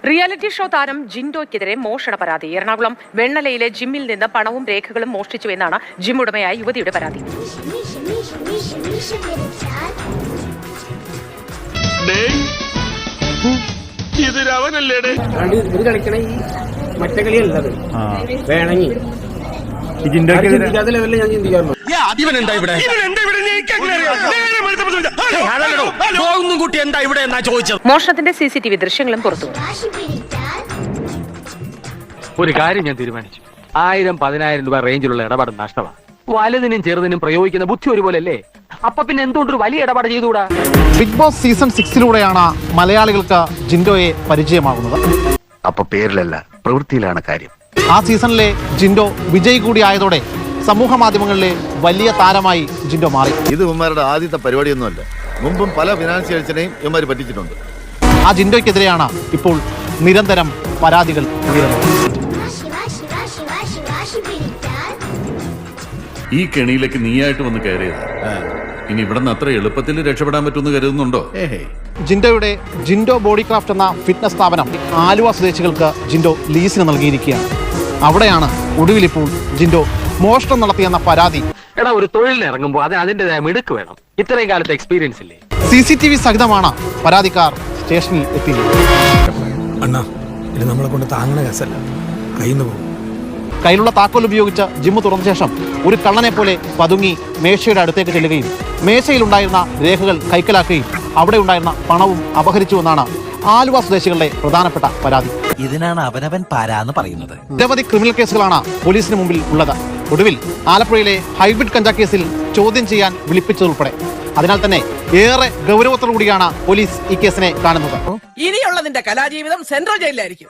Reality show താരം ജിൻഡോയ്ക്കെതിരെ മോഷണ പരാതി. എറണാകുളം വെണ്ണലയിലെ ജിമ്മിൽ നിന്ന് പണവും രേഖകളും മോഷ്ടിച്ചുവെന്നാണ് ജിം ഉടമയായ യുവതിയുടെ പരാതി. മോഷണത്തിന്റെ CCTV ദൃശ്യങ്ങളും പുറത്തു. ഒരു കാര്യം ഞാൻ തീരുമാനിച്ചു. 1000-10,000 രൂപ റേഞ്ചിലുള്ള ഇടപാട് നഷ്ടമാണ്. വലുതിനും ചെറുതിനും പ്രയോഗിക്കുന്ന ബുദ്ധി ഒരുപോലല്ലേ? അപ്പൊ പിന്നെ എന്തുകൊണ്ടൊരു വലിയ ഇടപാട് ചെയ്തുകൂടാ? ബിഗ് ബോസ് സീസൺ 6-ലൂടെയാണ് മലയാളികൾക്ക് ജിൻഡോയെ പരിചയമാകുന്നത്. അപ്പൊ പേരിലല്ല, പ്രവൃത്തിയിലാണ് കാര്യം. ആ സീസണിലെ ജിൻഡോ വിജയ് കൂടി ആയതോടെ സമൂഹ മാധ്യമങ്ങളിലെ വലിയ താരമായി ജിൻഡോ മാറി. ഇത് ഇവന്മാരുടെ ആദ്യത്തെ പരിപാടിയൊന്നുമല്ല. മുമ്പും പല ഫിനാൻഷ്യൽസിനെയും ഇവന്മാർ പറ്റിച്ചിട്ടുണ്ട്. ആ ജിൻഡോയ്ക്കെതിരെയാണ് ഇപ്പോൾ നിരന്തരം പരാതികൾ ഉയരുന്നത്. ഈ കെണിയിലേക്ക് നീയായിട്ട് വന്ന് കയറിയത്. ഇനി ഇവിടെ നിന്ന് അത്ര എളുപ്പത്തിൽ രക്ഷപ്പെടാൻ പറ്റുമെന്ന് കരുതുന്നുണ്ടോ? ജിൻഡോയുടെ ജിൻഡോ ബോഡി ക്രാഫ്റ്റ് എന്ന ഫിറ്റ്നസ് സ്ഥാപനം ആലുവ സ്വദേശികൾക്ക് ജിൻഡോ ലീസിന് നൽകിയിരിക്കുകയാണ്. അവിടെയാണ് ഒടുവിൽ ഇപ്പോൾ ജിൻഡോ മോഷണം നടത്തിയെന്ന പരാതി. എടാ, ഒരു തൊഴിലിന് ഇറങ്ങുമ്പോൾ അതിൻ്റെതായ മിടുക്ക് വേണം. ഇത്രയും കാലത്തെ എക്സ്പീരിയൻസ് ഇല്ലേ? CCTV സഹിതമാണ് പരാതിക്കാർ സ്റ്റേഷനിൽ എത്തിയത്. അണ്ണാ, ഇത് നമ്മളെ കൊണ്ട് താങ്ങണ കേസല്ല, കയ്യിൽ നിന്ന് പോകും. കയ്യിലുള്ള താക്കോൽ ഉപയോഗിച്ച് ജിമ്മ് തുറന്ന ശേഷം ഒരു കള്ളനെ പോലെ പതുങ്ങി മേശയുടെ അടുത്തേക്ക് ചെല്ലുകയും മേശയിലുണ്ടായിരുന്ന രേഖകൾ കൈക്കലാക്കുകയും അവിടെ ഉണ്ടായിരുന്ന പണവും അപഹരിച്ചുവെന്നാണ് ആലുവ സ്വദേശികളുടെ പ്രധാനപ്പെട്ട പരാതി. ഇതിനാണ് അവനവൻ പാരാന്ന് പറയുന്നത്. നിരവധി ക്രിമിനൽ കേസുകളാണ് പോലീസിന് മുമ്പിൽ ഉള്ളത്. ഒടുവിൽ ആലപ്പുഴയിലെ ഹൈബ്രിഡ് കഞ്ചാ കേസിൽ ചോദ്യം ചെയ്യാൻ വിളിപ്പിച്ചതുൾപ്പെടെ. അതിനാൽ തന്നെ ഏറെ ഗൗരവത്തോടുകൂടിയാണ് പോലീസ് ഈ കേസിനെ കാണുന്നത്. ഇനിയുള്ളതിന്റെ കലാജീവിതം സെൻട്രൽ ജയിലിലായിരിക്കും.